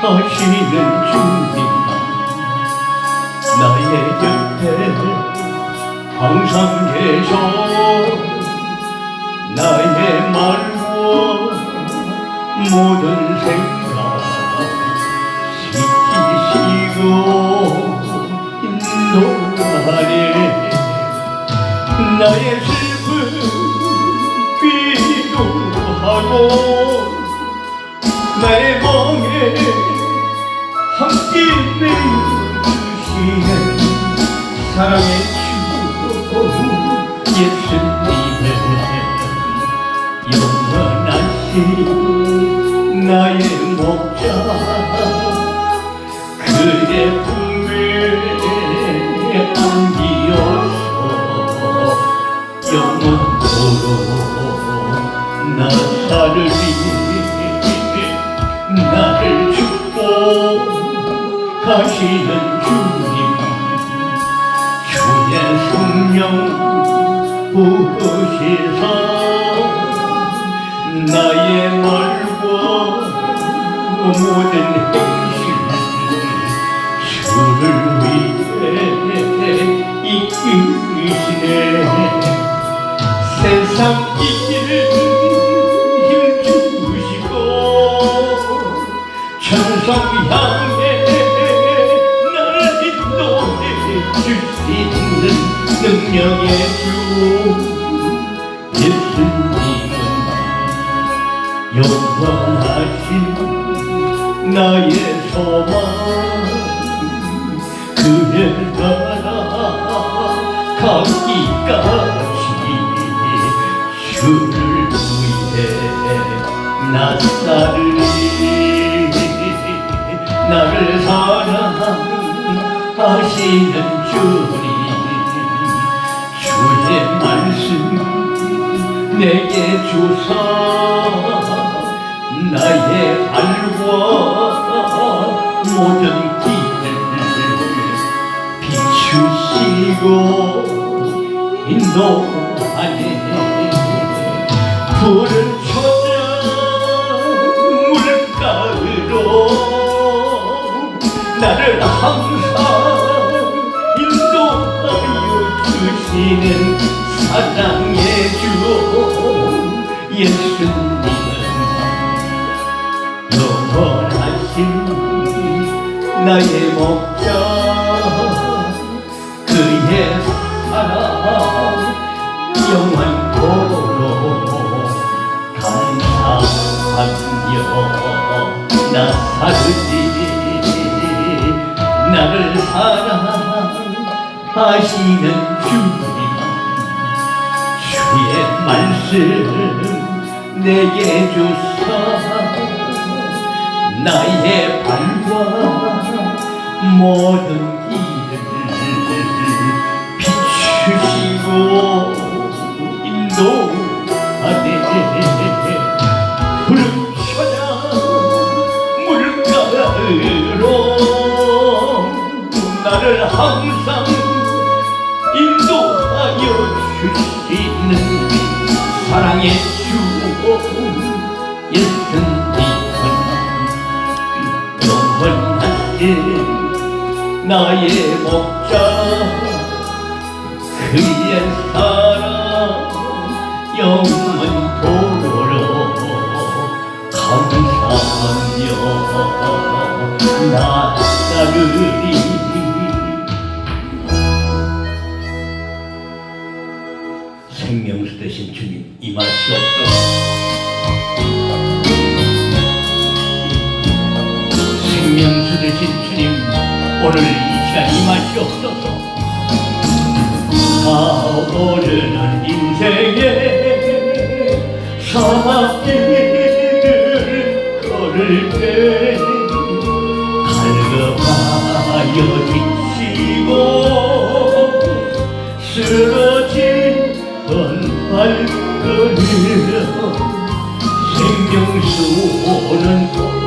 하시는 주님 나의 곁에 항상 계셔 나의 말과 모든 생각 지키시고 인도하네 나의 슬픔 위로하고 나의 멍에 함께 내주시는 사랑의 주 예수님의 영원하신 나의 목자 그의 품에 안기어서 영원토록 나 살으리 나를 축복하시는 주님 주의 성령 부으시사 나의 말과 모든 행실 주를 위해 이끄시네 세상 이길 힘주시고 천성 향해 나를 인도해 주시는 능력의 주 예수님은 영원하신 나의 소망 그의 나라 가기까지 주를 위해 나 살으리 나를 사랑하시는 주님 주의 말씀 내게 주사 나의 발과 모든 길을 비추시고 인도하네 푸른 초장 물가로 나를 항상 인도하여 주시는 사랑의 주 예수님은 영원하신 나의 목자 그의 사랑 영원토록 감사하며 나 살으리 나를 사랑하시는 주님 주의 말씀 내게 주사 나의 발과 모든 길을 비추시고 인도하네 푸른 초장 물가로 나를 항상 인도하여 주시는 사랑의 주 예수님은 영원하신 나의 목자 그의 사랑 영원토록 감사하며 나 따르리 생명수 되신 주님 임하시옵소서 생명수 되신 주님 오늘 이 시간 임하시옵소서 가오르는 인생의 사막길을 걸을 때 갈급하여 지치고 쓰러지던 발걸음 생명수는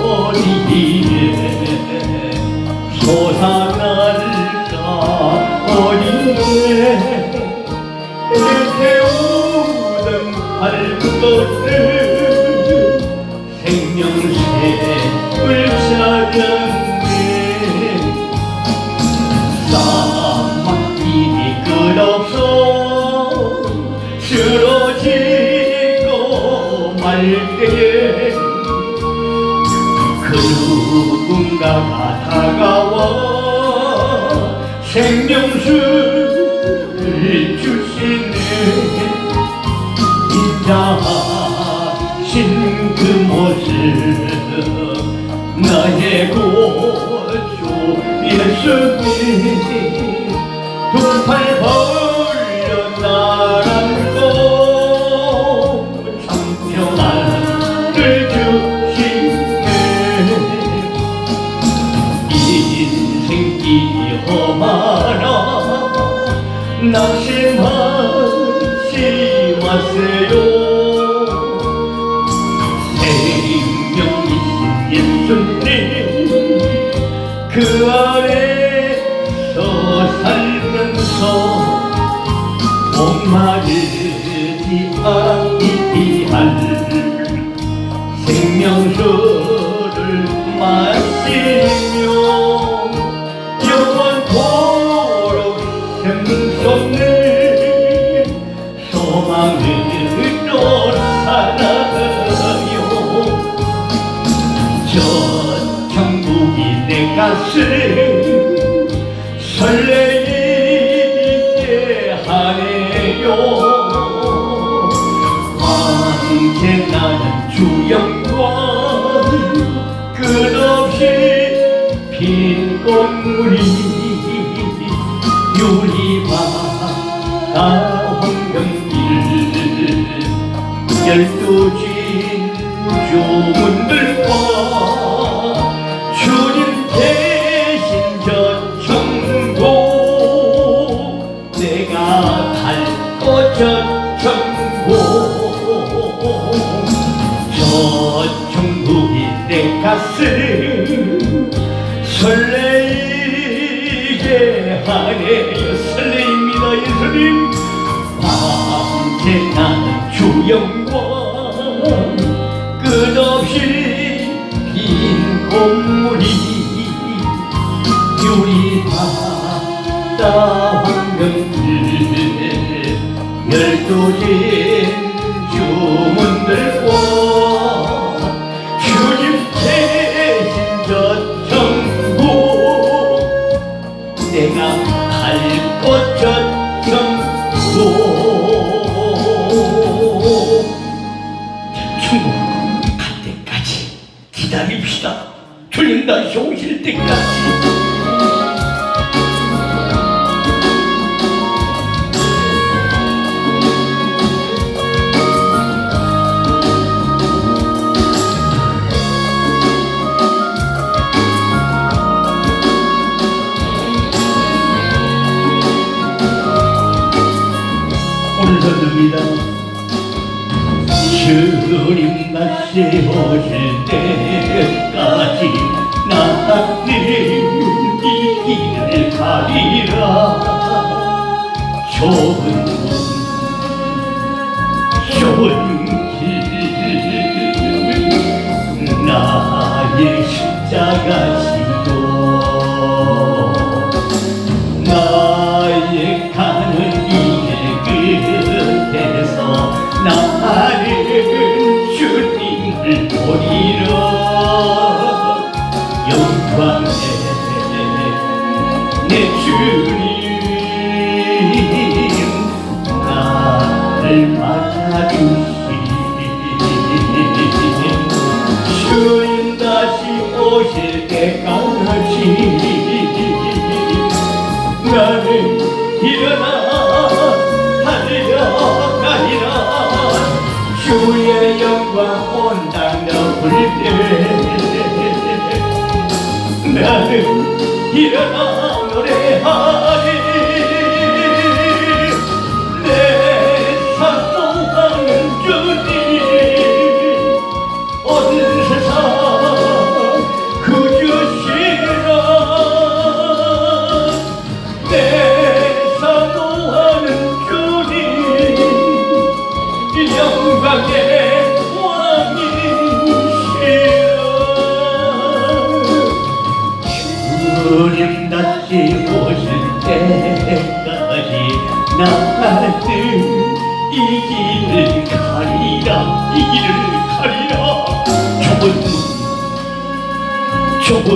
어디에 솟아날까 어디에 태우던 발걸음 생명샘을 찾아 누군가가 다가와 생명수를 주시네. 인자하신 그 모습 나의 구주 예수님, 두 팔 벌려 나란고 참평안을 주시네. 인생길이 험하나 낙심하지 마세요. 생명이신 예수님, 그 안에서 살면서 목마르지 아니할 생명수를 마시며 영원토록 샘솟는 소망으로 살아요. 저 천국이 내 가슴 설레이게 하네요. 황제 나는 주 영광 끝없이 빈 꽃무리 유리바다 황금길 열두 진주문들과 주님 계신 저 천국, 내가 갈 곳 저 천국, 저 천국이 내 가슴 설레이게 하네요. 설레입니다. 예수님, 밤새 나는 주 영광 끝없이 빈 꽃무리 유리바다 황금길 열두 진주문들과 주님 계신 저 천국, 내가 갈 곳 저 천국, 천국 갈 때까지 기다립시다. 주님 다시 오실 때까지. 오늘 선두입니다. 주님 다시 오실 때까지 나는 이 길을 가리라. 좁은 길 나의 십자가 지고 나의 가는 이 길 끝에서 나는 주님을 보리라. 영광의 내 주님, 나를 맞아주시니 주님 다시 오실 때까지 나는 일어나 달려가리라. 주의 영광 온당 덮을 때 나는 일어나 노래하리. 내 사랑하는 주님, 온 세상 그주시라. 내 사랑하는 주님, 영광의 왕이시여. 주님 나 좁은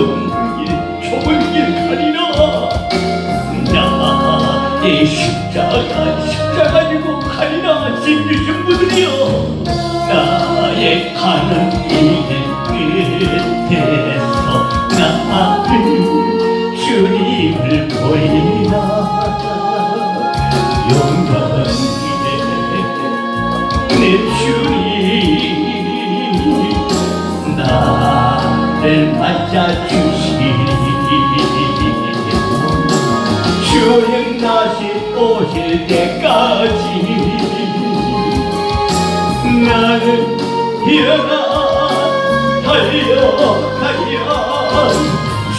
길 가리라. 나의 십자가 지고 가리라. 진주신 분들이여, 나의 가는 길 끝에서 나를 주님을 보이라. 영광이네 내 주님, 나를 맞아주시리. 주님 다시 오실 때까지 나는 일어나 달려가야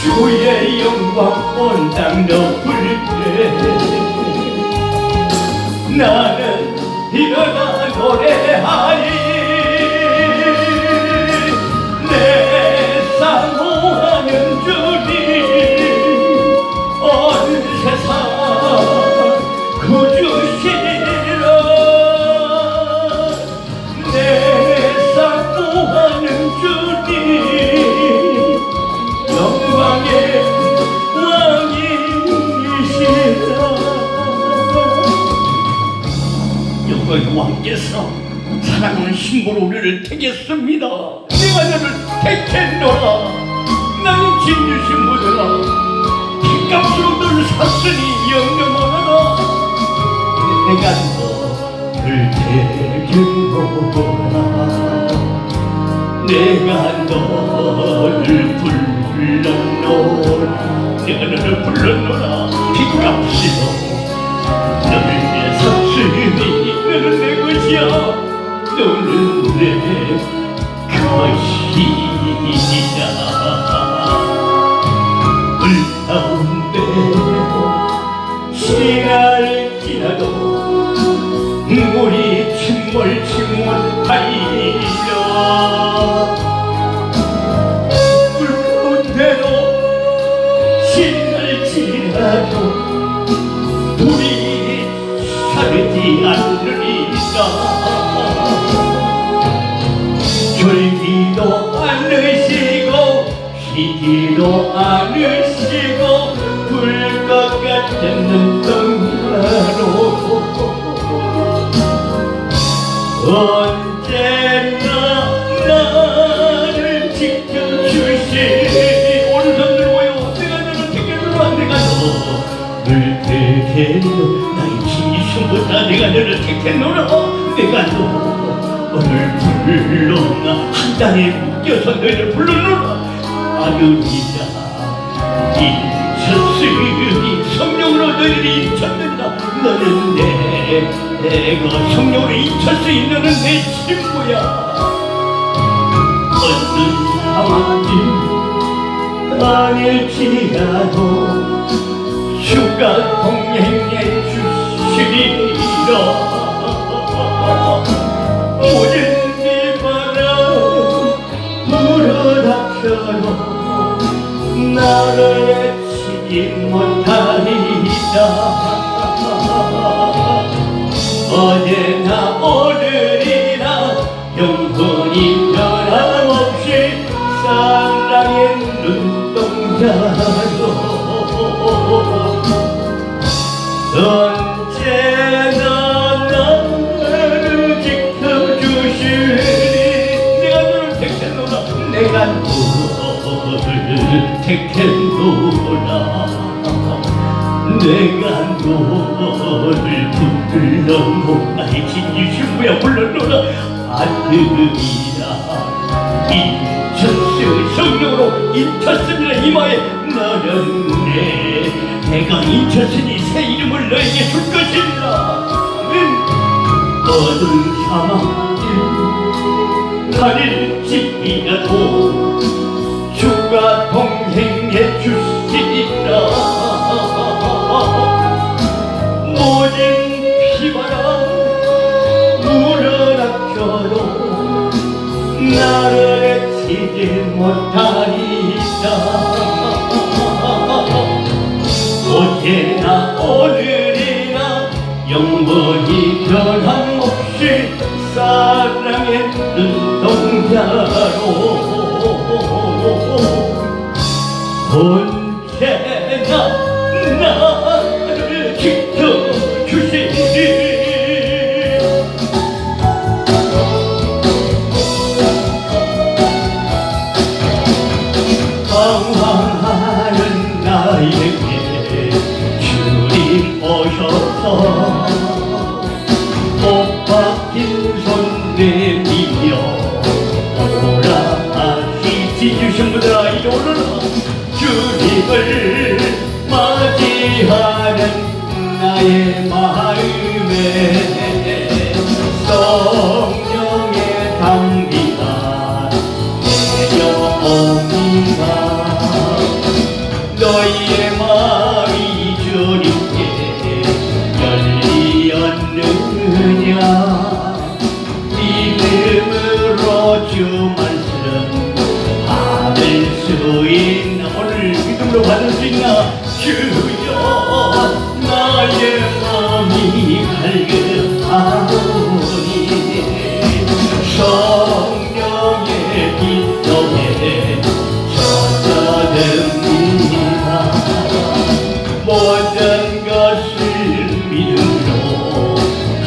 주의 영광 온 땅 덮을 때 나는 일어나 노래하리. 내 사모하는 주님 온 세상 구주시라. 내 사모하는 주님 영광의 왕이시라. 영광의 왕께서 사랑하는 신부로 우리를 택했습니다. 내가 너를 택했노라. 나는 진주신 분이라. 값으로 너를 샀으니 영영하라. 내가 너를 택했노라. 내가 너를 불렀노라. 내가 너를 불렀노라. 빚값으로 너를 샀으니 너는 내 것이야. 너는 내 것이다. 가운데 시간을 지나도 물이 침몰하리라. 물 가운데로 시간을 지나도 물이 사르지 않으리라. 졸기도 않으시고 쉬지도 않으시고 불것 같은 눈동자로 언제나 나를 지켜주시니. 오른손 들고요. 내가 너를 택했노라. 내가 너를 택했노라. 나의 진심보다 내가 너를 택했노라. 내가 너를 불러나 한 단에 묶여서 너를 불러노라. 아들이다 인쳤으니 성령으로 너희를 인쳤는다. 너는 내가 성령으로 인쳤으니 너는 내 친구야. 어떤 상황이 아닐지라도 주가 동행해 주시리라. 모든 비바람 불어닥쳐도 나를 치지 못하리라. 어제나 오늘이나 영원히 변함없이 사랑의 눈동자로 언제나 나를 지켜주시니. 내가 너를 택했노라. 내가 너를 택했노라. 내가 너를 불러노라. 나의 진주신부야 불러노라. 아들이라 인쳤으 성령으로 인쳤습니다. 이마에 너는 내가 인쳤으니 새 이름을 너에게 줄 것이니라. 어두운 사막길 가릴지라도 주가 동행해 주시리라. 모든 비바람 물어닥쳐도 나를 해치지 못하리라. 어제나 오늘이나 영원히 변함없이 사랑의 눈동자로 언제나 나를 지켜주시리. 방황하는 나에게 주님 오셔서 못 박힌 손 내밀며 오라 하시지. 주신 분들아 이리 오너라. 주님을 맞이하는 나의 마음에 성령의 담비가 내려옵니다. 너희의 마음이 주님께 열리었느냐. 믿음으로 주 말씀 받을 수 있나. 오늘 믿음으로 받을 수 있나. 주여 나의 마음이 갈급하오니 성령의 빛 속에 젖어듭니다. 모든 것을 믿음으로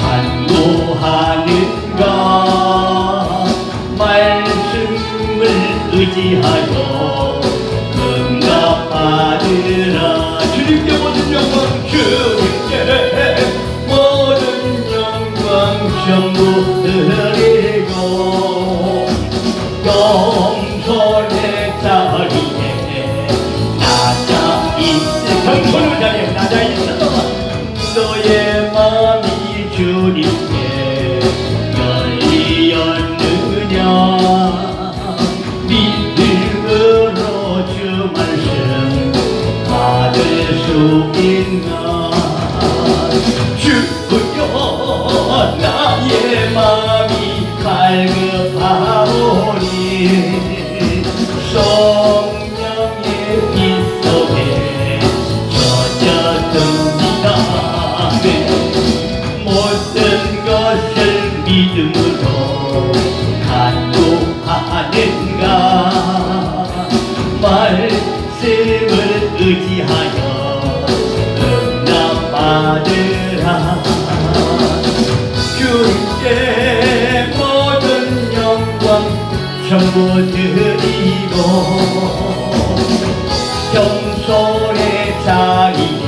간구하는가. 말씀을 의지하여 응답받으라. 주님께 모든 영광, 주님께 모든 영광 전부 드리고 겸손의 자리에 낮아 있을. 겸손의 자리에 낮아 있어. 너의 마음이 주님께 열리었느냐. 믿음으로 주 말씀 받을 수 있나. 주여 나의 마음이 갈급하오니 성령의 빛 속에 젖어듭니다. 모든 것을 믿음으로 간구하는가. 말씀을 의지하여 응답받으라. 주님께 모든 영광 전부 드리고 겸손의 자리에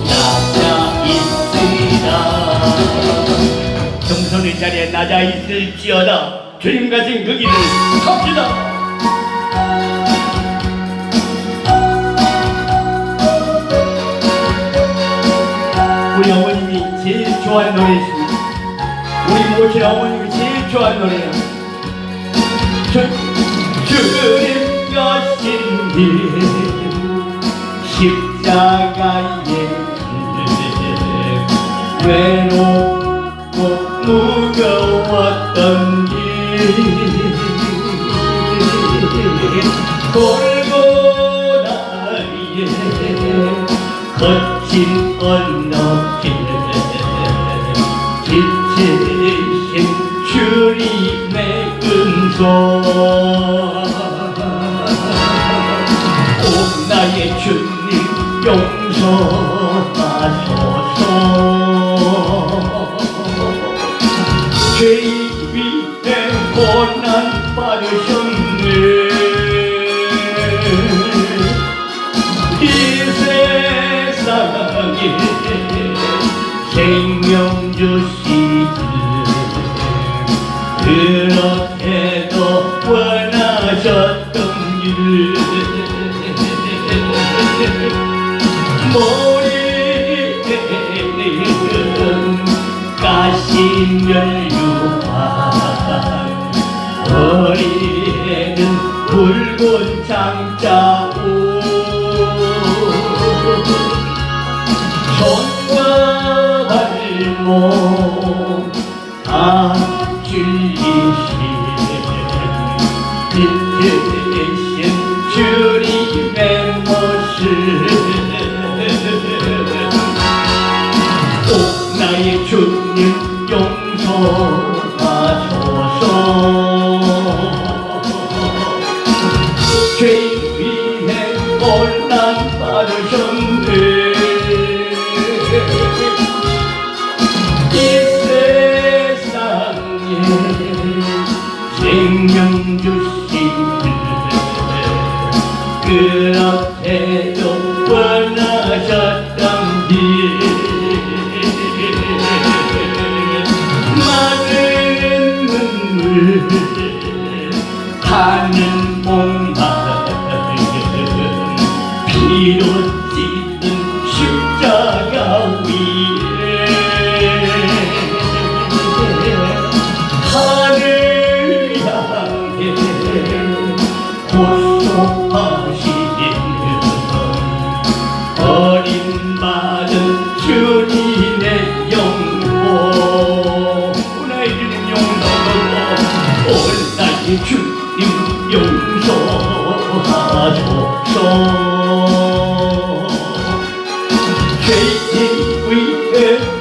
낮아 있으라. 겸손의 자리에 낮아 있을지어다. 주님 가진 그 길을 갑시다. 우리 어머님이 제일 좋아하는 노래 있습니다. 우리 모친 어머님이 제일 좋아하는 노래예요. 주님 가신 길 십자가의 길 외롭고 무거웠던 길 골고다의 거친 언덕길 지치신 주님의 음성 오 나의 주님 용서하소서. 죄 위에 고난 받으셨네. 이 세상에 생명 주시듯 그렇게도 원하셨던 일 머리에는 가신 연유와 머리에는 붉은 장자옷 손과 발목 다 찔리신 빛되신 주님의 모습 오 나의 주님 용서하소서. 죄 위에 혼란 받으셨네. 이 세상에 생명 주신 그 앞에도 원하셨던 길 많은 눈물 하는 몸만 피로 찢은 십자가 위에 하늘 향해 호소하시는 어림받은 주님의 영혼 나의 주님 용서 온전히 주님 용서하소서. 죄인 위에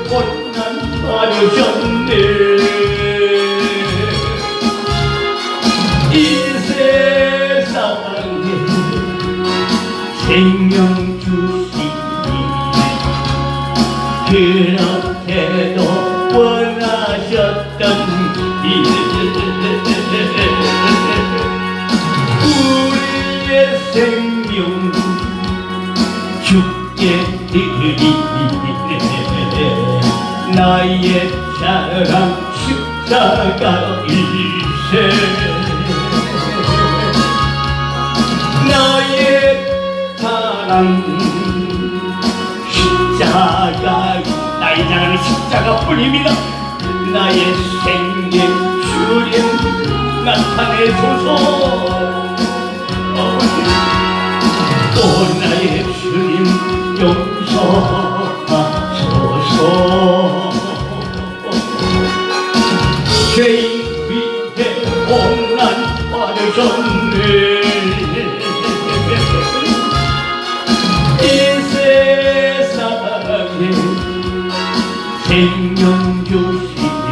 혼난 받으셨네. 이 세상에 생명 주시니 그렇게도 원하셨던 일 우리의 생명 죽게 드리네. 나의 사랑 십자가 일세 나의 사랑 십자가 나의 사랑은 십자가뿐입니다. 나의 생명 주님 나타내소서. 또 나의 주님 용서하소서. 죄인 위에 혼난 받으셨네. 이 세상에 생명 주시니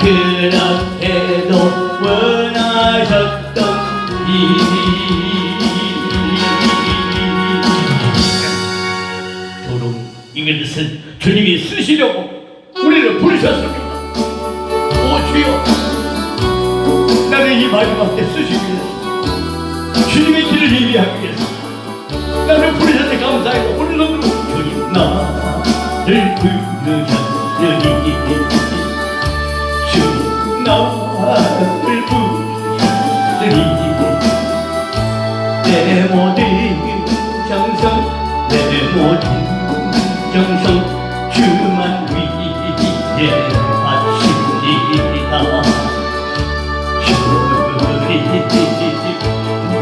그렇게도 원하셨던 일 도롱 이것은 주님이 쓰시려고 우리를 부르셨습니다. 오 주여 나를 이 마지막 때 쓰시기 위해서 주님의 길을 예비하기 위해서 나를 부르셔서 감사해요. 오늘도 주님 나를 부르셨으니 주님 나를 부르셨으니 내 모든 정성 내 모든 정성 주만 위에 바칩니다.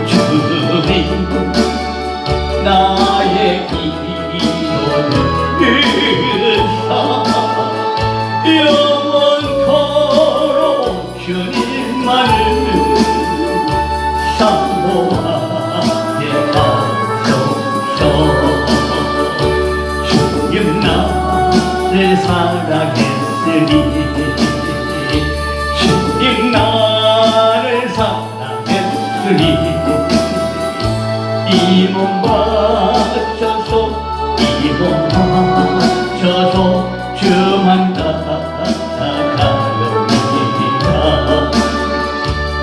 주님 나의 기도는 은사 영원토록 주님만을 사모하게 하소서. 주님 나를 사랑했으니 주님 나를 사랑했으니 이 몸 바쳐서 이 몸 바쳐서 주만 따라가렵니다.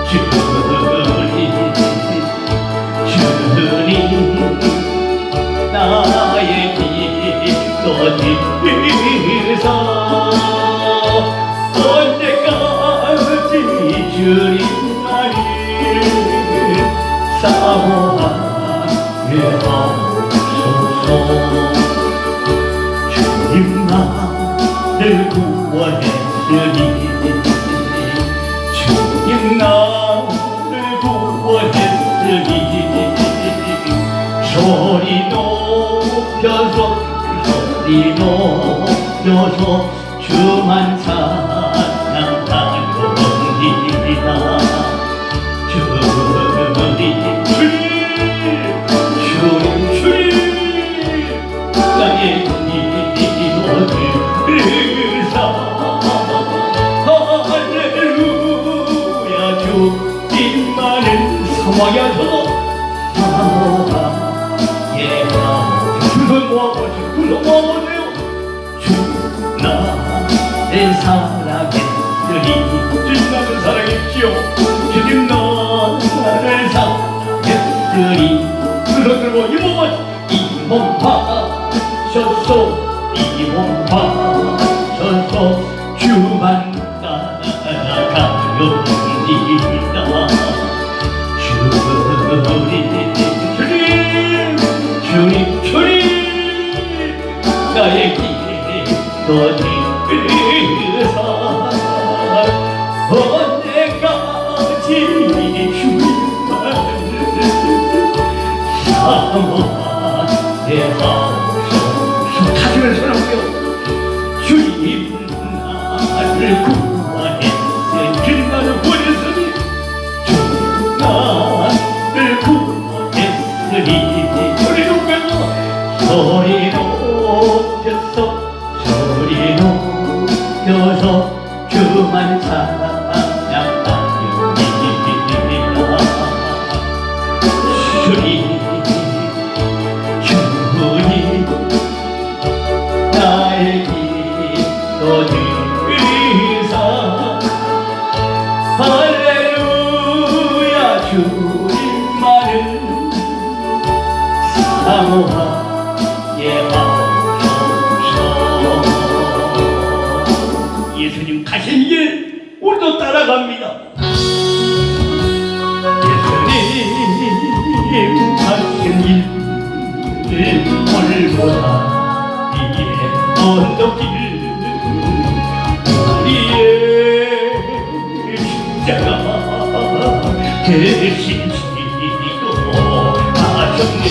주님 나의 기도 들으사 언제까지 주님 나를 사모하게 하소서. 주님 나를 구원했으니 주님 나를 구원했으니 소리 높여서 주만 사랑하옵니다. 주님 나의 기도를 들으사 할렐루야 주님만을 사모하게 하소서. 사모하 예하오쇼 두손 모아보세요. 두손 모아보세요. 주 나를 사랑했으니 주님 나를 사랑했지요. 주님 나를 사랑했으니 두 손 들고 이 몸 하셨소 이 몸 하셨소 주만 따라가렵니다. 주님 나의 기도 들으사 언제까지 주님만 사모하게 하옵소서. 가슴을 쳐놓고요. 주님 나를 구원했으니 주님 나를 구원했으니 주님 나를 구원했으니 소리 높여서 소리 높여서 소리 높여서 주만 찬양하렵니다. 주님 나의 기도 들으사 할렐루야 주님만을 사모하게 하옵소서. 예수님 가신 길 우리도 따라갑니다. 예수님 가신 길 오늘보다 이에 언덕길 우리의 십자가 대신 지고 가셨네.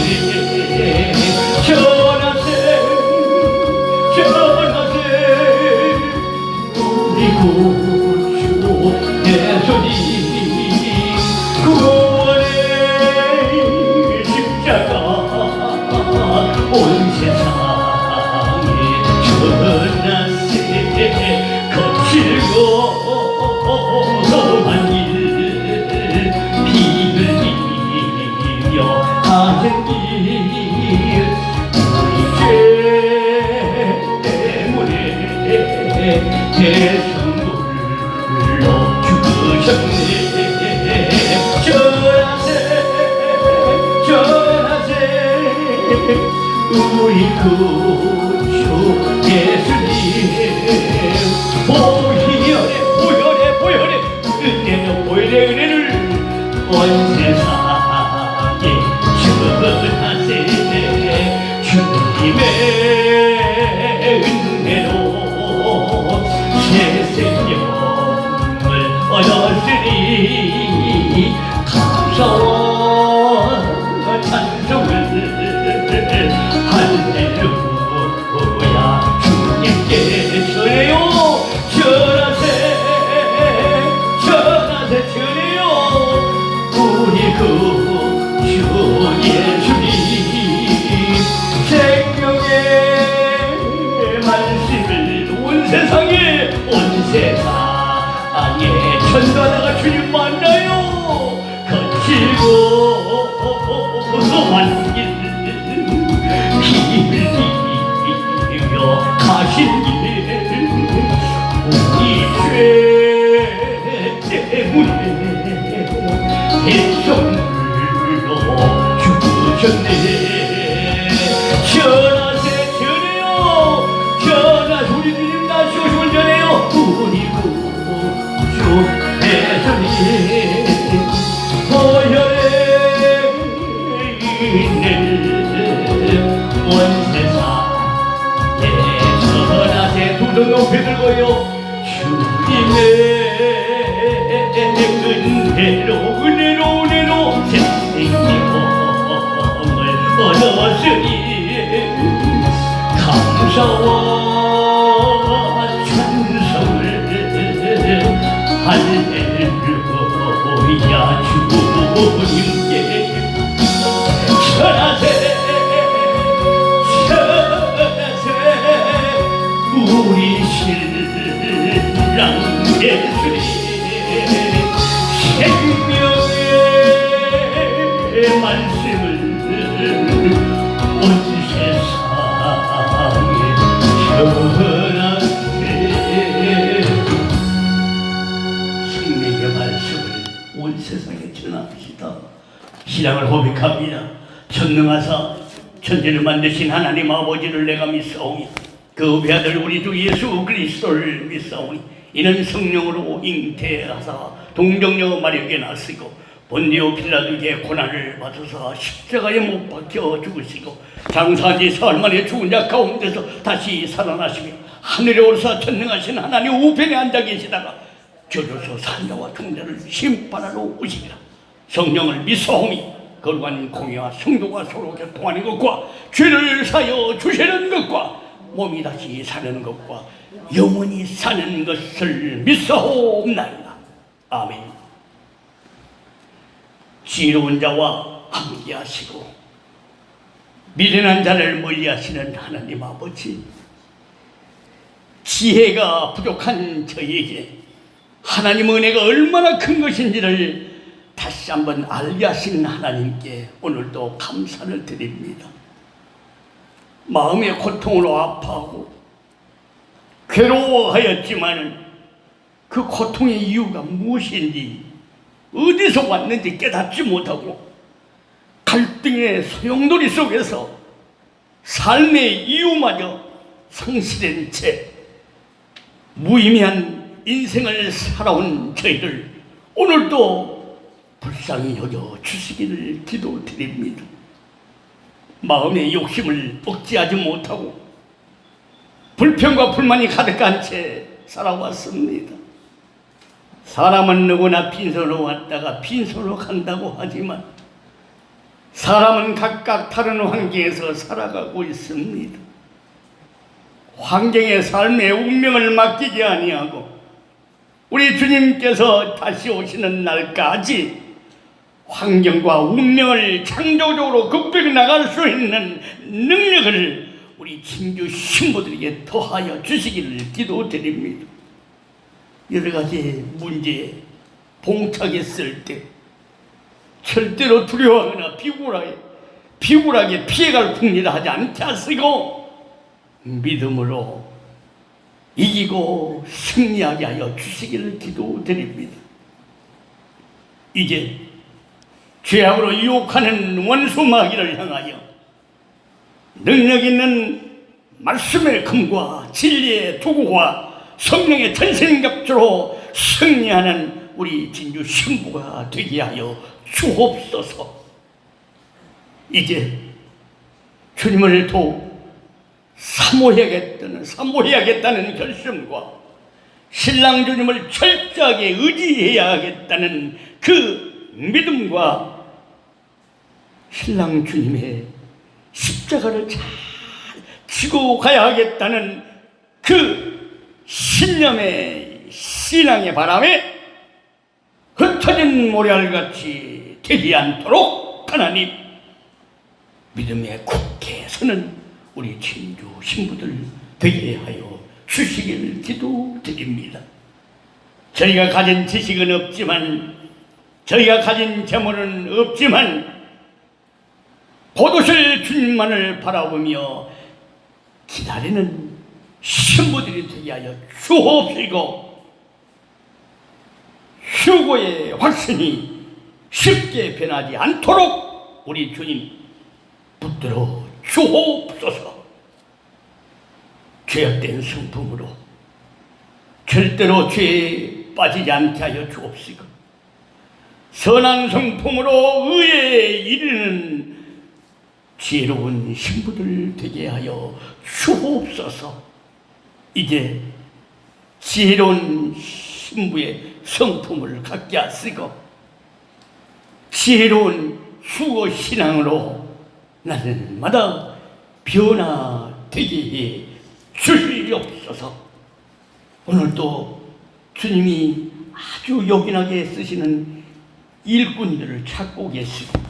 전하세 우리 구주 예수님 구원의 십자가 온 세상에 전하세 거칠고 험한 길 피 흘리며 가는 길 우리 죄 때문에 대성물로 죽으셨네. 전하세 우리 구주 예수님 보혈의 은혜를 온 세상에 전하세. 주님의 은혜로 새 생명을 얻었으니 감사와 찬송을 할렐루야 주님께 전해요. 전하세 전해요. 우리 구주 예수님 생명의 말씀을 온 세상에 천사다가 주님 만나요. 거칠고 험한 길 피 흘리며 가신 길 우리 죄 때문에 대성물로 죽으셨네. 전하세 전해요. 전하세 우리 주님 다시 오심을 전해요. 우리 구주 예수님 보혈에 있는 온 세상에 전하세 두 손 높이 들고요. 주님의 은혜로 새 생명을 얻었으니 감사와 찬송을 할렐루야 주님께 전하세 우리 신랑 예수님 생명의 말씀을 신앙을 고백합니다. 전능하사 천지를 만드신 하나님 아버지를 내가 믿사오니 그 외아들 우리 주 예수 그리스도를 믿사오니 이는 성령으로 잉태하사 동정녀 마리아에게 나시고 본디오 빌라도에게 고난을 받으사 십자가에 못 박혀 죽으시고 장사지 사흘 만에 죽은 자 가운데서 다시 살아나시며 하늘에 오르사 전능하신 하나님 우편에 앉아 계시다가 저주서 산자와 중자를 심판하러 오시리라. 성령을 믿사오니 거룩한 공의와 성도가 서로 교통하는 것과 죄를 사여 주시는 것과 몸이 다시 사는 것과 영원히 사는 것을 믿사옵나이다. 아멘. 지혜로운 자와 함께 하시고 미련한 자를 멀리하시는 하나님 아버지, 지혜가 부족한 저에게 하나님 은혜가 얼마나 큰 것인지를 다시 한번 알게 하신 하나님께 오늘도 감사를 드립니다. 마음의 고통으로 아파하고 괴로워하였지만 그 고통의 이유가 무엇인지 어디서 왔는지 깨닫지 못하고 갈등의 소용돌이 속에서 삶의 이유마저 상실한 채 무의미한 인생을 살아온 저희를 오늘도 불쌍히 여겨 주시기를 기도드립니다. 마음의 욕심을 억제하지 못하고 불평과 불만이 가득한 채 살아왔습니다. 사람은 누구나 빈손으로 왔다가 빈손으로 간다고 하지만 사람은 각각 다른 환경에서 살아가고 있습니다. 환경의 삶의 운명을 맡기지 아니하고 우리 주님께서 다시 오시는 날까지 환경과 운명을 창조적으로 극복해 나갈 수 있는 능력을 우리 진주 신부들에게 더하여 주시기를 기도드립니다. 여러 가지 문제에 봉착했을 때 절대로 두려워하거나 비굴하게 피해갈 궁리를 하지 않게 하시고 믿음으로 이기고 승리하게 하여 주시기를 기도드립니다. 이제 죄악으로 유혹하는 원수 마귀를 향하여 능력 있는 말씀의 금과 진리의 도구와 성령의 전신갑주로 승리하는 우리 진주 신부가 되게 하여 주옵소서. 이제 주님을 더욱 사모해야겠다는 결심과 신랑 주님을 철저하게 의지해야겠다는 그 믿음과 신랑 주님의 십자가를 잘 지고 가야 하겠다는 그 신념의 신앙의 바람에 흩어진 모래알같이 되지 않도록 하나님 믿음에 굳게 서는 우리 진주 신부들 되게 하여 주시기를 기도드립니다. 저희가 가진 지식은 없지만 저희가 가진 재물은 없지만 보도실 주님만을 바라보며 기다리는 신부들이 되게 하여 주옵시고 휴고의 확신이 쉽게 변하지 않도록 우리 주님 붙들어 주옵소서. 죄악된 성품으로 절대로 죄에 빠지지 않게 하여 주옵시고 선한 성품으로 의에 이르는 지혜로운 신부들 되게 하여 주옵소서. 이제 지혜로운 신부의 성품을 갖게 하시고 지혜로운 수고 신앙으로 날마다 변화되게 해 주시옵소서. 오늘도 주님이 아주 요긴하게 쓰시는 일꾼들을 찾고 계시고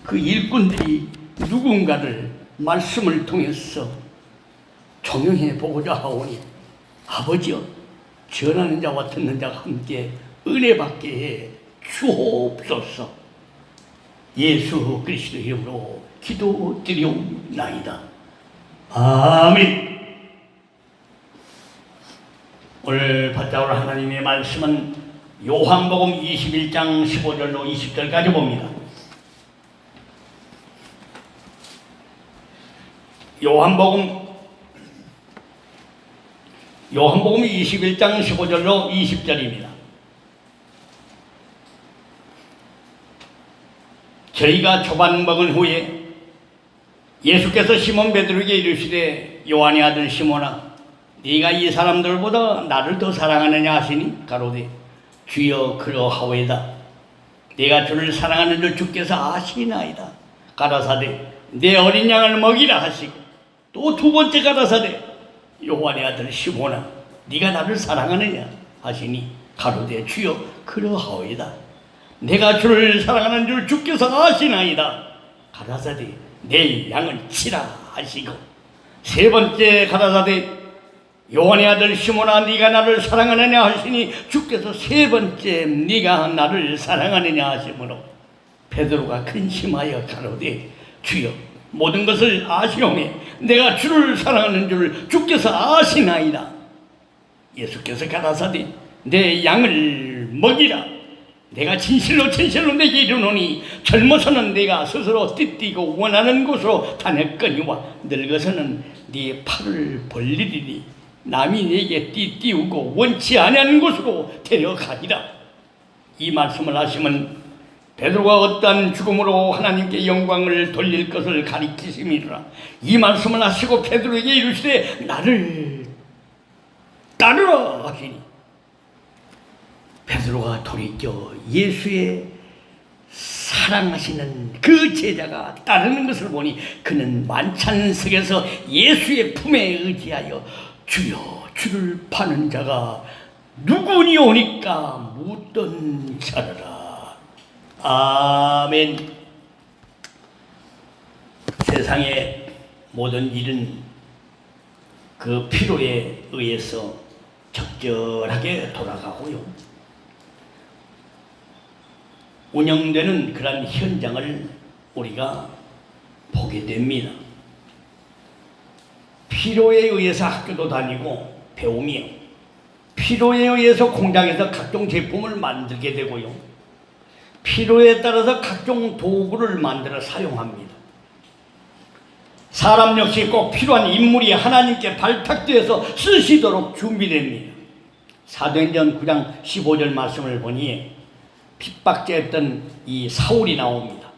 그 일꾼들이 누군가를 말씀을 통해서 종용해 보고자 하오니 아버지여 전하는 자와 듣는 자가 함께 은혜 받게 해 주옵소서. 예수 그리스도 이름으로 기도드리옵나이다. 아멘. 오늘 받아올 하나님의 말씀은 요한복음 21장 15절로 20절까지 봅니다. 요한복음 21장 15절로 20절입니다. 저희가 초반 먹은 후에 예수께서 시몬 베드로에게 이르시되 요한의 아들 시몬아 네가 이 사람들보다 나를 더 사랑하느냐 하시니 가로되 주여 그러하오이다. 내가 주를 사랑하는 줄 주께서 아시나이다. 가라사대 내 어린 양을 먹이라 하시고 또 두 번째 가라사대 요한의 아들 시몬아 네가 나를 사랑하느냐 하시니 가로되 주여 그러하오이다. 내가 주를 사랑하는 줄 주께서 아시나이다. 가라사대 내 양을 치라 하시고 세 번째 가라사대 요한의 아들 시몬아 네가 나를 사랑하느냐 하시니 주께서 세 번째 네가 나를 사랑하느냐 하시므로 베드로가 근심하여 가로되 주여 모든 것을 아시오매 내가 주를 사랑하는 줄 주께서 아시나이다. 예수께서 가라사대 내 양을 먹이라. 내가 진실로 내게 이르노니 젊어서는 내가 스스로 띠띠고 원하는 곳으로 다녔거니와 늙어서는 네 팔을 벌리리니 남이 내게 띠띠우고 원치 아니하는 곳으로 데려가리라. 이 말씀을 하시면 베드로가 어떠한 죽음으로 하나님께 영광을 돌릴 것을 가리키심이라. 이 말씀을 하시고 베드로에게 이르시되 나를 따르라 하시니 베드로가 돌이켜 예수의 사랑하시는 그 제자가 따르는 것을 보니 그는 만찬석에서 예수의 품에 의지하여 주여 주를 파는 자가 누구니오니까 묻던 자라. 아멘. 세상의 모든 일은 그 필요에 의해서 적절하게 돌아가고요. 운영되는 그런 현장을 우리가 보게 됩니다. 필요에 의해서 학교도 다니고 배우며 필요에 의해서 공장에서 각종 제품을 만들게 되고요. 필요에 따라서 각종 도구를 만들어 사용합니다. 사람 역시 꼭 필요한 인물이 하나님께 발탁되어서 쓰시도록 준비됩니다. 사도행전 9장 15절 말씀을 보니 핍박자였던 이 사울이 나옵니다.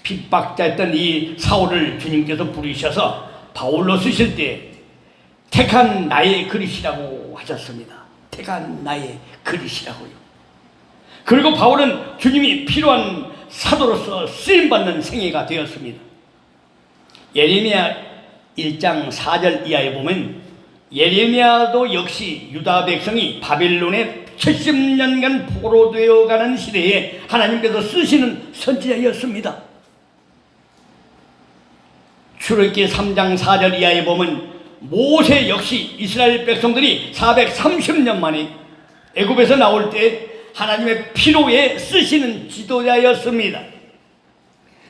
핍박자였던 이 사울을 주님께서 부르셔서 바울로 쓰실 때 택한 나의 그릇이라고 하셨습니다. 택한 나의 그릇이라고요. 그리고 바울은 주님이 필요한 사도로서 쓰임받는 생애가 되었습니다. 예레미야 1장 4절 이하에 보면 예레미야도 역시 유다 백성이 바벨론에 70년간 포로되어 가는 시대에 하나님께서 쓰시는 선지자였습니다. 출애굽기 3장 4절 이하에 보면 모세 역시 이스라엘 백성들이 430년 만에 애굽에서 나올 때 하나님의 필요에 쓰시는 지도자였습니다.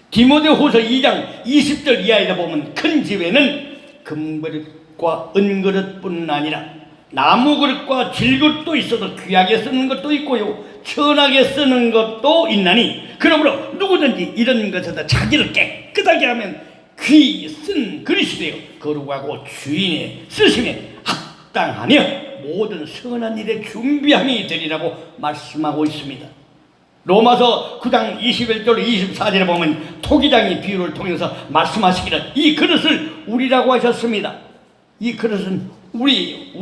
디모데후서 2장 20절 이하에 보면 큰 집에는 금그릇과 은그릇뿐 아니라 나무그릇과 질그릇도 있어도 귀하게 쓰는 것도 있고요 천하게 쓰는 것도 있나니 그러므로 누구든지 이런 것에다 자기를 깨끗하게 하면 귀 쓴 그릇이 되어 거룩하고 주인의 쓰심에 합당하며 모든 선한 일에 준비함이 되리라고 말씀하고 있습니다. 로마서 9장 21절 24절에 보면 토기장이 비유를 통해서 말씀하시기를 이 그릇을 우리라고 하셨습니다. 이 그릇은 우리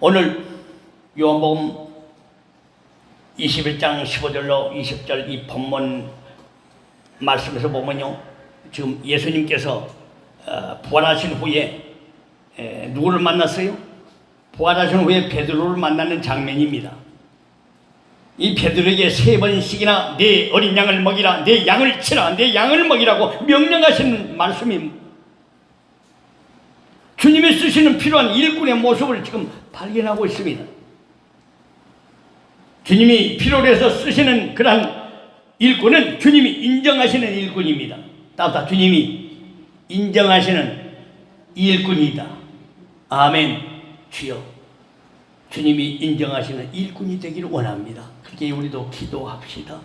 오늘 요한복음 21장 15절로 20절 이 본문 말씀에서 보면요 지금 예수님께서 부활하신 후에 누구를 만났어요? 부활하신 후에 베드로를 만나는 장면입니다. 이 베드로에게 3번씩이나 내 어린 양을 먹이라, 내 양을 치라, 내 양을 먹이라고 명령하시는 말씀입니다. 주님이 쓰시는 필요한 일꾼의 모습을 지금 발견하고 있습니다. 주님이 필요로 해서 쓰시는 그러한 일꾼은 주님이 인정하시는 일꾼입니다. 따뜻하 주님이 인정하시는 일꾼이다. 아멘. 주여 주님이 인정하시는 일꾼이 되기를 원합니다. 그렇게 우리도 기도합시다.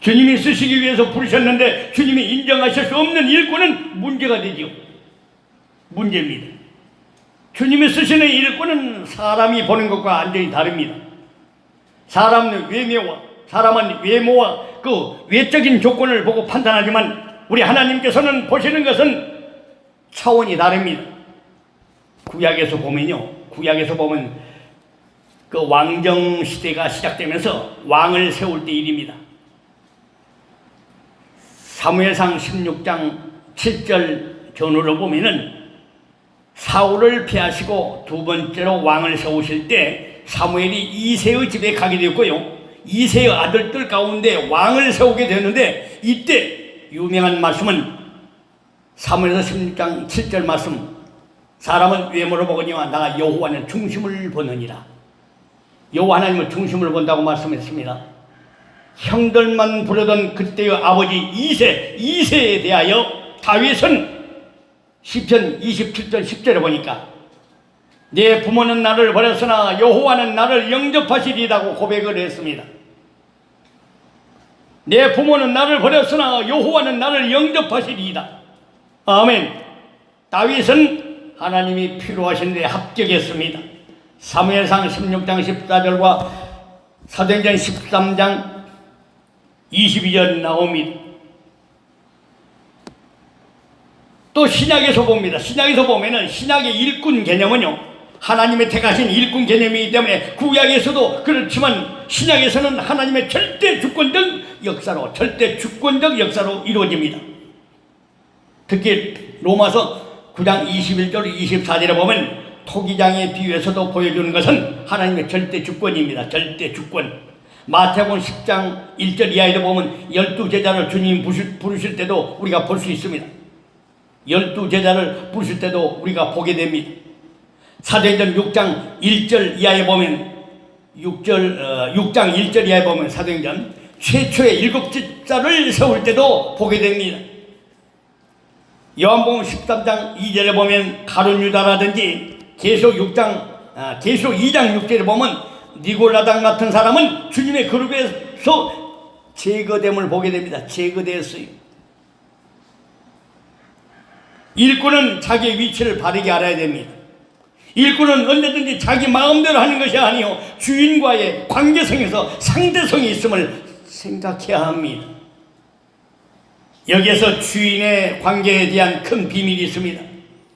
주님이 쓰시기 위해서 부르셨는데 주님이 인정하실 수 없는 일꾼은 문제가 되지요. 문제입니다. 주님이 쓰시는 일꾼은 사람이 보는 것과 완전히 다릅니다. 사람은 외모와 그 외적인 조건을 보고 판단하지만 우리 하나님께서는 보시는 것은 차원이 다릅니다. 구약에서 보면 그 왕정 시대가 시작되면서 왕을 세울 때 일입니다. 사무엘상 16장 7절 전후로 보면은 사울을 피하시고 두 번째로 왕을 세우실 때 사무엘이 이새의 집에 가게 되었고요. 이새의 아들들 가운데 왕을 세우게 되었는데 이때 유명한 말씀은 사무엘서 16장 7절 말씀, 사람은 외모를 보거니와 나 여호와는 중심을 보느니라. 여호와 하나님을 중심을 본다고 말씀했습니다. 형들만 부르던 그때의 아버지 이새에 대하여 다윗은 시편 27편 10절에 보니까 내 부모는 나를 버렸으나 여호와는 나를 영접하시리라고 고백을 했습니다. 내 부모는 나를 버렸으나 여호와는 나를 영접하시리이다. 아멘. 다윗은 하나님이 필요하신 데 합격했습니다. 사무엘상 16장 14절과 사도행전 13장 22절 나옵니다. 또 신약에서 봅니다. 신약에서 보면은 신약의 일꾼 개념은요, 하나님의 택하신 일꾼 개념이기 때문에 구약에서도 그렇지만 신약에서는 하나님의 절대 주권적 역사로 이루어집니다. 특히 로마서 9장 21절 24절에 보면 토기장의 비유에서도 보여주는 것은 하나님의 절대 주권입니다. 절대 주권. 마태복음 10장 1절 이하에도 보면 12제자를 주님 부르실 때도 우리가 볼 수 있습니다. 12제자를 부르실 때도 우리가 보게 됩니다. 사도행전 6장 1절 이하에 보면 6장 1절 이하에 보면 사도행전 최초의 7집사를 세울 때도 보게 됩니다. 요한복음 13장 2절에 보면 가룟 유다라든지 계시록 2장 6절에 보면 니골라당 같은 사람은 주님의 그룹에서 제거됨을 보게 됩니다. 제거되었어요. 일꾼은 자기의 위치를 바르게 알아야 됩니다. 일꾼은 언제든지 자기 마음대로 하는 것이 아니요 주인과의 관계성에서 상대성이 있음을 생각해야 합니다. 여기에서 주인의 관계에 대한 큰 비밀이 있습니다.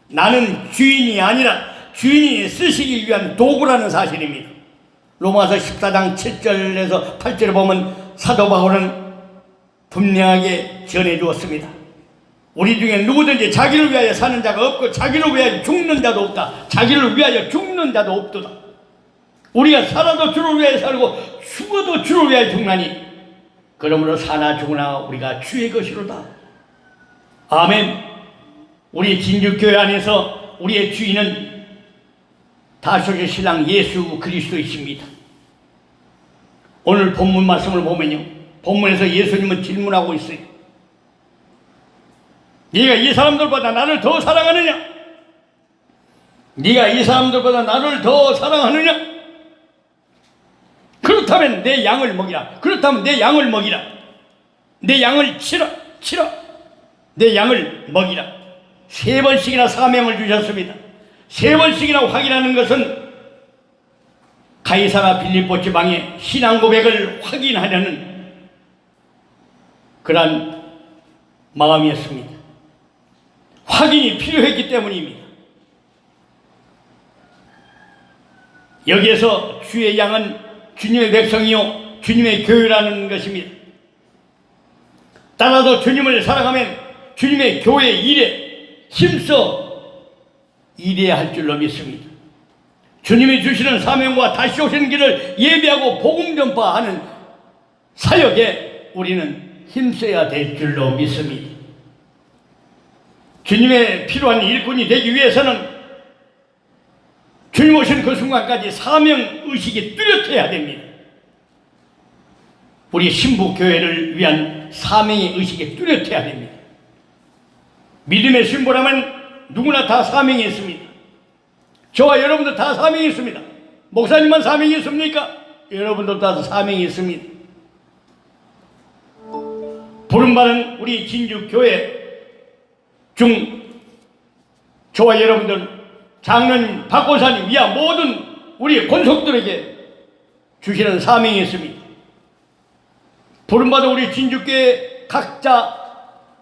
나는 주인이 아니라 주인이 쓰시기 위한 도구라는 사실입니다. 로마서 14장 7절에서 8절에 보면 사도 바울은 분명하게 전해주었습니다. 우리 중에 누구든지 자기를 위하여 사는 자가 없고 자기를 위하여 죽는 자도 없다. 자기를 위하여 죽는 자도 없도다. 우리가 살아도 주를 위하여 살고 죽어도 주를 위하여 죽나니 그러므로 사나 죽으나 우리가 주의 것이로다. 아멘. 우리 진주교회 안에서 우리의 주인은 다소의 신랑 예수 그리스도이십니다. 오늘 본문 말씀을 보면요, 본문에서 예수님은 질문하고 있어요. 네가 이 사람들보다 나를 더 사랑하느냐? 네가 이 사람들보다 나를 더 사랑하느냐? 그렇다면 내 양을 먹이라. 그렇다면 내 양을 먹이라. 내 양을 치라. 내 양을 먹이라. 3번씩이나 사명을 주셨습니다. 3번씩이나 확인하는 것은 가이사라 빌립보 지방의 신앙 고백을 확인하려는 그러한 마음이었습니다. 확인이 필요했기 때문입니다. 여기에서 주의 양은 주님의 백성이요 주님의 교회라는 것입니다. 따라서 주님을 사랑하면 주님의 교회 일에 힘써 일해야 할 줄로 믿습니다. 주님이 주시는 사명과 다시 오시는 길을 예비하고 복음 전파하는 사역에 우리는 힘써야 될 줄로 믿습니다. 주님의 필요한 일꾼이 되기 위해서는 주님 오시는 그 순간까지 사명의식이 뚜렷해야 됩니다. 우리 신부교회를 위한 사명의 의식이 뚜렷해야 됩니다. 믿음의 신부라면 누구나 다 사명이 있습니다. 저와 여러분들 다 사명이 있습니다. 목사님만 사명이 있습니까? 여러분들 다 사명이 있습니다. 부름받은 우리 진주교회 중 저와 여러분들, 장로님, 박고사님 위한 모든 우리 권속들에게 주시는 사명이 있습니다. 부름받은 우리 진주교회 각자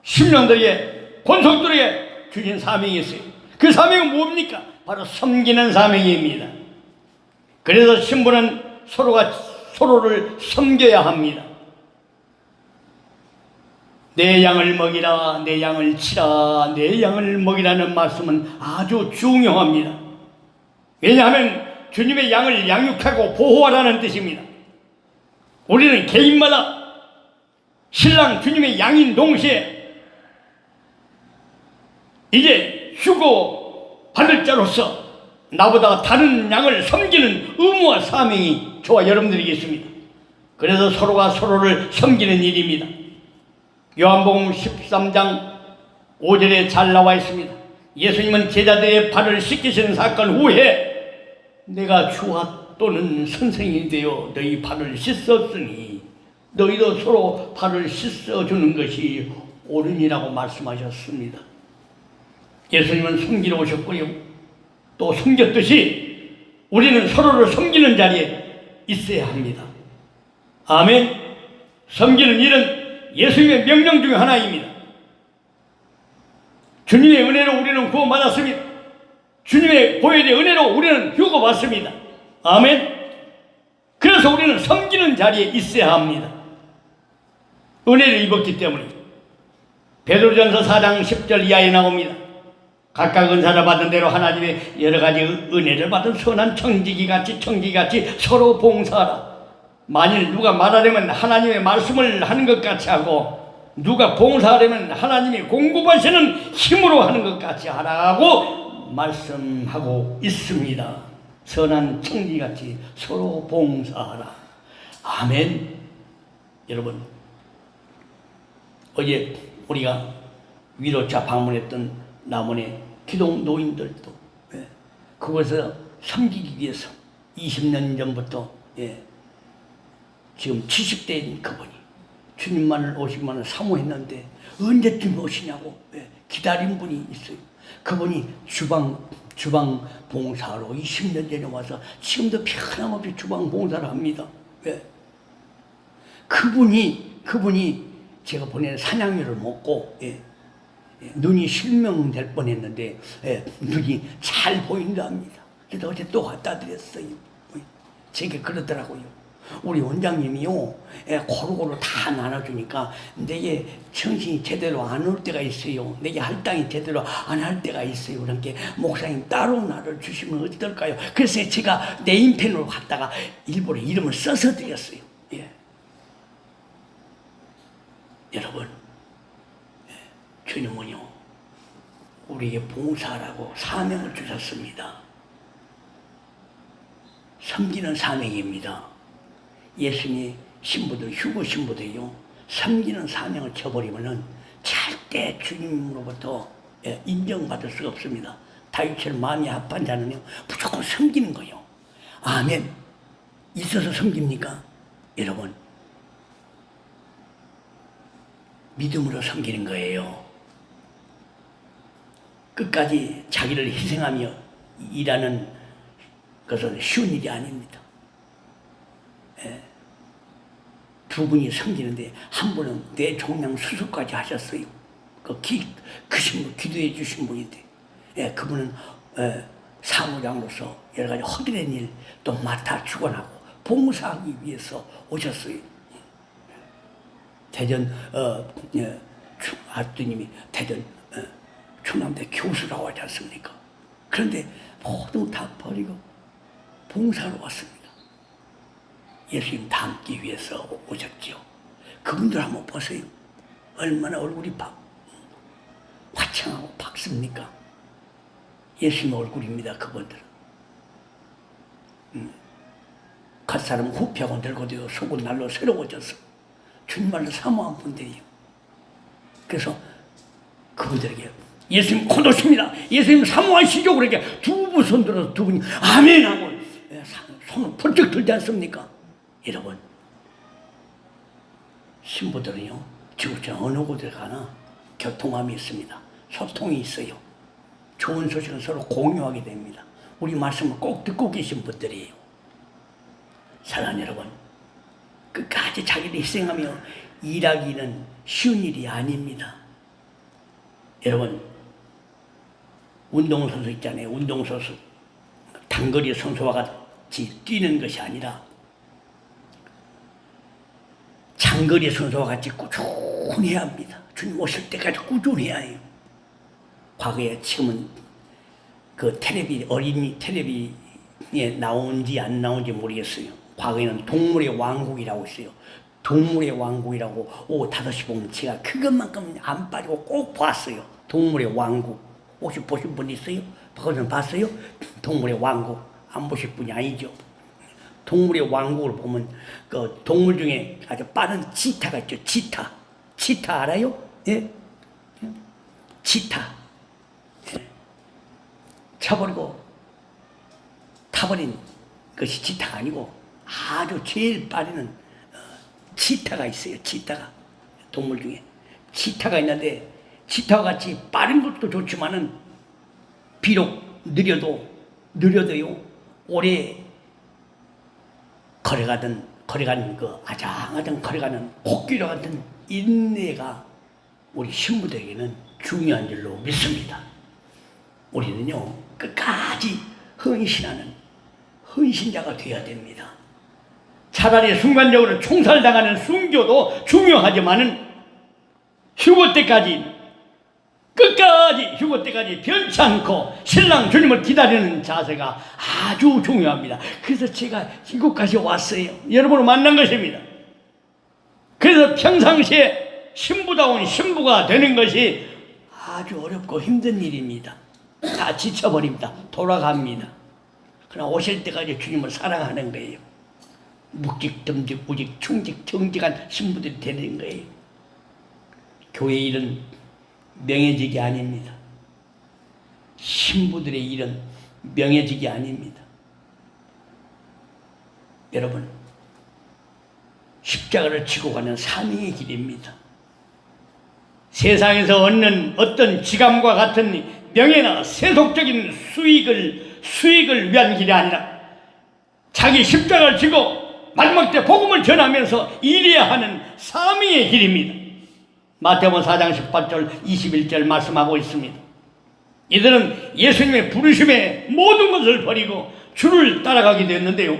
신령들에게, 권속들에게 주신 사명이 있어요. 그 사명은 뭡니까? 바로 섬기는 사명입니다. 그래서 신부는 서로가 서로를 섬겨야 합니다. 내 양을 먹이라, 내 양을 치라, 내 양을 먹이라는 말씀은 아주 중요합니다. 왜냐하면 주님의 양을 양육하고 보호하라는 뜻입니다. 우리는 개인마다 신랑 주님의 양인 동시에 이제 휴고 받을 자로서 나보다 다른 양을 섬기는 의무와 사명이 저와 여러분들에게 있습니다. 그래서 서로가 서로를 섬기는 일입니다. 요한복음 13장 5절에 잘 나와 있습니다. 예수님은 제자들의 발을 씻기시는 사건 후에 내가 주와 또는 선생이 되어 너희 발을 씻었으니 너희도 서로 발을 씻어주는 것이 옳으니라고 말씀하셨습니다. 예수님은 섬기러 오셨고요, 또 섬겼듯이 우리는 서로를 섬기는 자리에 있어야 합니다. 아멘. 섬기는 일은 예수님의 명령 중 하나입니다. 주님의 은혜로 우리는 구원받았습니다. 주님의 보혈의 은혜로 우리는 휴거받습니다. 아멘. 그래서 우리는 섬기는 자리에 있어야 합니다. 은혜를 입었기 때문에. 베드로전서 4장 10절 이하에 나옵니다. 각각 은사를 받은 대로 하나님의 여러 가지 은혜를 받은 선한 청지기같이 서로 봉사하라. 만일 누가 말하려면 하나님의 말씀을 하는 것 같이 하고, 누가 봉사하려면 하나님이 공급하시는 힘으로 하는 것 같이 하라고 말씀하고 있습니다. 선한 청지같이 서로 봉사하라. 아멘. 여러분, 어제 우리가 위로차 방문했던 남원의 기동 노인들도 그곳에서 섬기기 위해서 20년 전부터 지금 70대인 그분이 주님만을 오시기만을 사모했는데 언제쯤 오시냐고 기다린 분이 있어요. 그분이 주방 봉사로 20년 전에 와서 지금도 변함없이 주방 봉사를 합니다. 그분이 제가 보낸 산양유를 먹고 눈이 실명될 뻔했는데 눈이 잘 보인다 합니다. 그래서 어제 또 갖다 드렸어요. 제게 그러더라고요. 우리 원장님이요, 고루고루 다 나눠주니까 내게 정신이 제대로 안 올 때가 있어요. 내게 할당이 제대로 안 할 때가 있어요. 그러니까 목사님 따로 나를 주시면 어떨까요? 그래서 제가 네임펜으로 갖다가 일부러 이름을 써서 드렸어요. 여러분, 주님은요, 우리에게 봉사하라고 사명을 주셨습니다. 섬기는 사명입니다. 예수님의 신부들, 휴거 신부들요, 섬기는 사명을 쳐버리면은 절대 주님으로부터 인정받을 수가 없습니다. 다윗처럼 마음이 합한 자는요, 무조건 섬기는 거예요. 아멘. 있어서 섬깁니까? 여러분, 믿음으로 섬기는 거예요. 끝까지 자기를 희생하며 일하는 것은 쉬운 일이 아닙니다. 두 분이 섬기는데 한 분은 내 종양 수술까지 하셨어요. 그 신분, 기도해 주신 분인데, 그분은 사무장으로서 여러 가지 허기된 일 또 맡아 주관하고 봉사하기 위해서 오셨어요. 대전 아드님이 대전 충남대 교수라고 하지 않습니까? 그런데 모두 다 버리고 봉사로 왔습니다. 예수님 닮기 위해서 오셨죠. 그분들 한번 보세요. 얼마나 얼굴이 화창하고 밝습니까? 예수님 얼굴입니다. 그분들은. 갓사람 후펴고 늙어도요 속은 날로 새로워져서 주님말로 사모한 분들이에요. 그래서 그분들에게 예수님 고도십니다. 예수님 사모하시죠. 그러니까 두 분 손 들어서 두 분이 아멘 하고 손을 펄쩍 들지 않습니까? 여러분, 신부들은요 지구촌 어느 곳에 가나 교통함이 있습니다. 소통이 있어요. 좋은 소식은 서로 공유하게 됩니다. 우리 말씀을 꼭 듣고 계신 분들이에요. 사랑하는 여러분, 끝까지 자기를 희생하며 일하기는 쉬운 일이 아닙니다. 여러분, 운동선수 있잖아요. 운동선수. 단거리 선수와 같이 뛰는 것이 아니라 장거리 선수와 같이 꾸준해야 합니다. 주님 오실 때까지 꾸준해야 해요. 과거에 지금은 그 어린이 텔레비에 나온지 안 나온지 모르겠어요. 과거에는 동물의 왕국이라고 있어요. 동물의 왕국이라고 오후 5시 보면 제가 그것만큼 안 빠지고 꼭 봤어요. 동물의 왕국. 혹시 보신 분 있어요? 그것은 봤어요? 동물의 왕국. 안 보실 분이 아니죠. 동물의 왕국을 보면 그 동물 중에 아주 빠른 치타가 있죠. 치타 알아요? 예? 치타. 예. 쳐버리고 타버린 것이 치타가 아니고 아주 제일 빠르는 치타가 있어요. 치타가 동물 중에 치타가 있는데 치타와 같이 빠른 것도 좋지만은 비록 느려도요 오래 걸어가는 그 아장아장 걸어가는 코끼리 같은 인내가 우리 신부들에게는 중요한 줄로 믿습니다. 우리는요 끝까지 헌신하는 헌신자가 되어야 됩니다. 차라리 순간적으로 총살당하는 순교도 중요하지만은 휴고 때까지 변치 않고 신랑 주님을 기다리는 자세가 아주 중요합니다. 그래서 제가 이곳까지 왔어요. 여러분을 만난 것입니다. 그래서 평상시에 신부다운 신부가 되는 것이 아주 어렵고 힘든 일입니다. 다 지쳐버립니다. 돌아갑니다. 그러나 오실 때까지 주님을 사랑하는 거예요. 묵직, 듬직, 우직, 충직, 정직한 신부들이 되는 거예요. 교회 일은 명예직이 아닙니다. 신부들의 일은 명예직이 아닙니다. 여러분, 십자가를 지고 가는 사명의 길입니다. 세상에서 얻는 어떤 지감과 같은 명예나 세속적인 수익을 위한 길이 아니라 자기 십자가를 지고 마지막 때 복음을 전하면서 일해야 하는 사명의 길입니다. 마태복음 4장 18절 21절 말씀하고 있습니다. 이들은 예수님의 부르심에 모든 것을 버리고 주를 따라가게 되었는데요.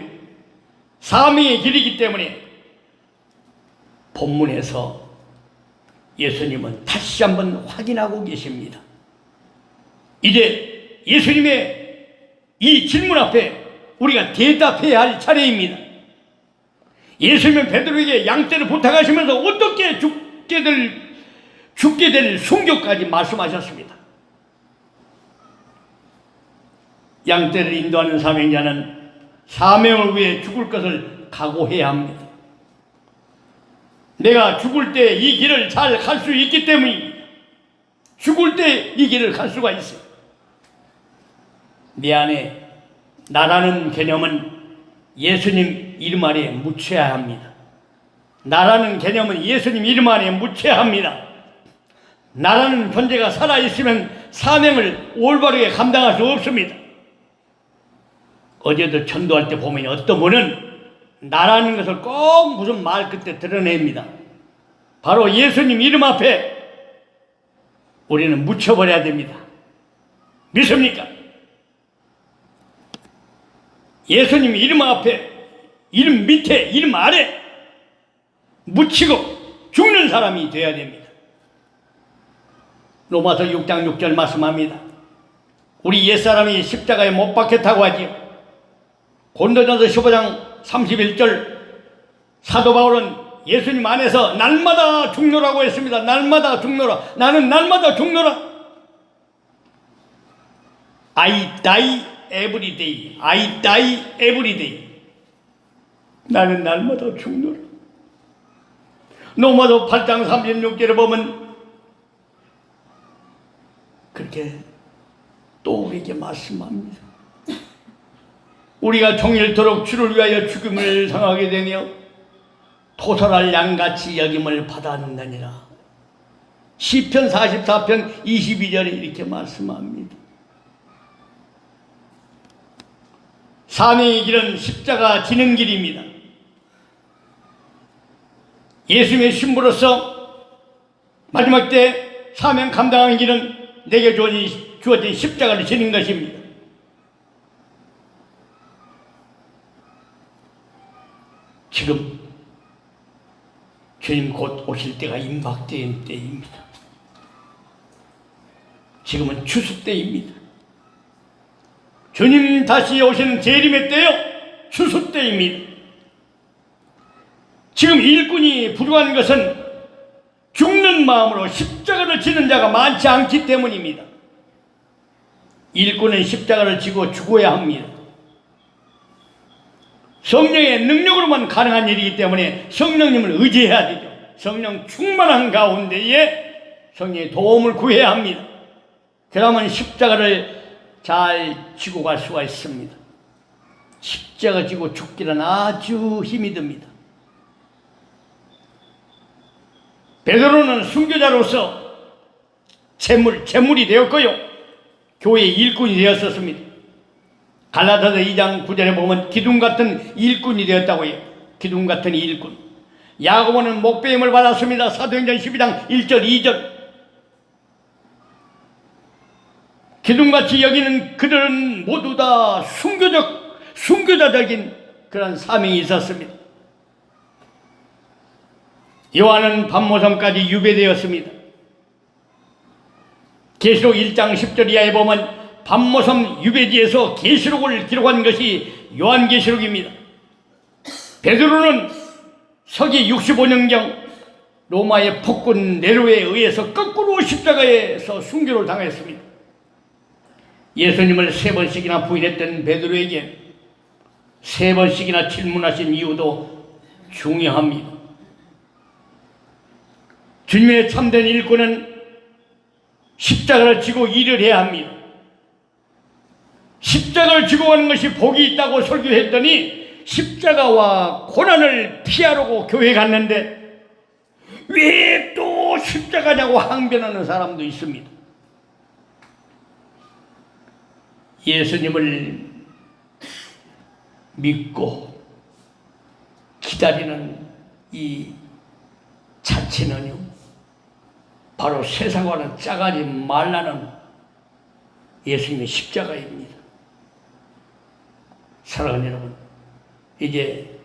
사명의 길이기 때문에 본문에서 예수님은 다시 한번 확인하고 계십니다. 이제 예수님의 이 질문 앞에 우리가 대답해야 할 차례입니다. 예수님은 베드로에게 양떼를 부탁하시면서 어떻게 죽게 될 순교까지 말씀하셨습니다. 양떼를 인도하는 사명자는 사명을 위해 죽을 것을 각오해야 합니다. 내가 죽을 때 이 길을 잘 갈 수 있기 때문입니다. 죽을 때 이 길을 갈 수가 있어요. 내 안에 나라는 개념은 예수님 이름 아래 묻혀야 합니다. 나라는 개념은 예수님 이름 안에 묻혀야 합니다. 나라는 존재가 살아있으면 사명을 올바르게 감당할 수 없습니다. 어제도 전도할 때 보면 어떤 분은 나라는 것을 꼭 무슨 말 끝에 드러냅니다. 바로 예수님 이름 앞에 우리는 묻혀버려야 됩니다. 믿습니까? 예수님 이름 앞에, 이름 밑에, 이름 아래 묻히고 죽는 사람이 되어야 됩니다. 로마서 6장 6절 말씀합니다. 우리 옛사람이 십자가에 못 박혔다고 하지요. 고린도전서 15장 31절 사도 바울은 예수님 안에서 날마다 죽노라고 했습니다. 날마다 죽노라. 나는 날마다 죽노라. I die every day. I die every day. 나는 날마다 죽노라. 로마서 8장 36절에 보면 그렇게 또 우리에게 말씀합니다. 우리가 종일토록 주를 위하여 죽음을 당하게 되며 토설할 양같이 여김을 받았느니라. 시편 44편 22절에 이렇게 말씀합니다. 사명의 길은 십자가 지는 길입니다. 예수님의 신부로서 마지막 때 사명 감당하는 길은 내게 주어진 십자가를 지는 것입니다. 지금 주님 곧 오실 때가 임박된 때입니다. 지금은 추수 때입니다. 주님 다시 오시는 재림의 때요, 추수 때입니다. 지금 일꾼이 부족한 것은 죽는 마음으로 십자가를 지는 자가 많지 않기 때문입니다. 일꾼은 십자가를 지고 죽어야 합니다. 성령의 능력으로만 가능한 일이기 때문에 성령님을 의지해야 되죠. 성령 충만한 가운데에 성령의 도움을 구해야 합니다. 그러면 십자가를 잘 지고 갈 수가 있습니다. 십자가 지고 죽기는 아주 힘이 듭니다. 베드로는 순교자로서 제물이 되었고요, 교회의 일꾼이 되었었습니다. 갈라디아서 2장 9절에 보면 기둥 같은 일꾼이 되었다고 해요. 기둥 같은 일꾼. 야고보는 목배임을 받았습니다. 사도행전 12장 1절 2절. 기둥같이 여기는 그들은 모두 다 순교자적인 그런 사명이 있었습니다. 요한은 밤모섬까지 유배되었습니다. 계시록 1장 10절 이하에 보면 밤모섬 유배지에서 계시록을 기록한 것이 요한계시록입니다. 베드로는 서기 65년경 로마의 폭군 네로에 의해서 거꾸로 십자가에서 순교를 당했습니다. 예수님을 3번씩이나 부인했던 베드로에게 3번씩이나 질문하신 이유도 중요합니다. 주님의 참된 일꾼은 십자가를 지고 일을 해야 합니다. 십자가를 지고 가는 것이 복이 있다고 설교했더니 십자가와 고난을 피하려고 교회 갔는데 왜 또 십자가냐고 항변하는 사람도 있습니다. 예수님을 믿고 기다리는 이 자체는요, 바로 세상과는 짜가지 말라는 예수님의 십자가입니다. 사랑하는 여러분, 이제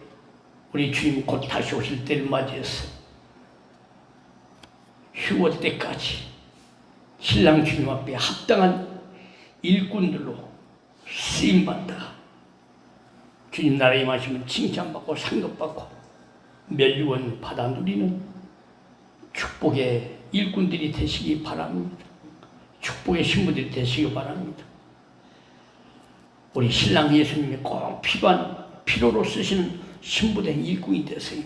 우리 주님 곧 다시 오실 때를 맞이해서 휴거 때까지 신랑 주님 앞에 합당한 일꾼들로 쓰임받다가 주님 나라에 임하시면 칭찬받고 상급받고 멸류관 받아 누리는 축복의 일꾼들이 되시기 바랍니다. 축복의 신부들이 되시기 바랍니다. 우리 신랑 예수님이 꼭 필요로 쓰시는 신부된 일꾼이 되세요.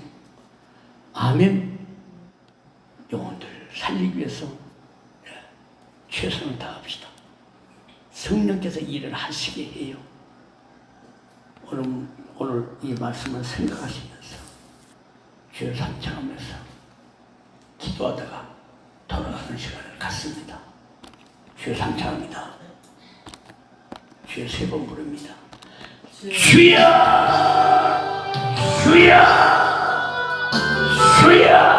아멘. 영혼들 살리기 위해서 최선을 다합시다. 성령께서 일을 하시게 해요. 오늘 이 말씀을 생각하시면서 주여 상창하면서 기도하다가 돌아가는 시간을 갖습니다. 주여 상창합니다. 주여 3번 부릅니다. 주여! 주여! 주여!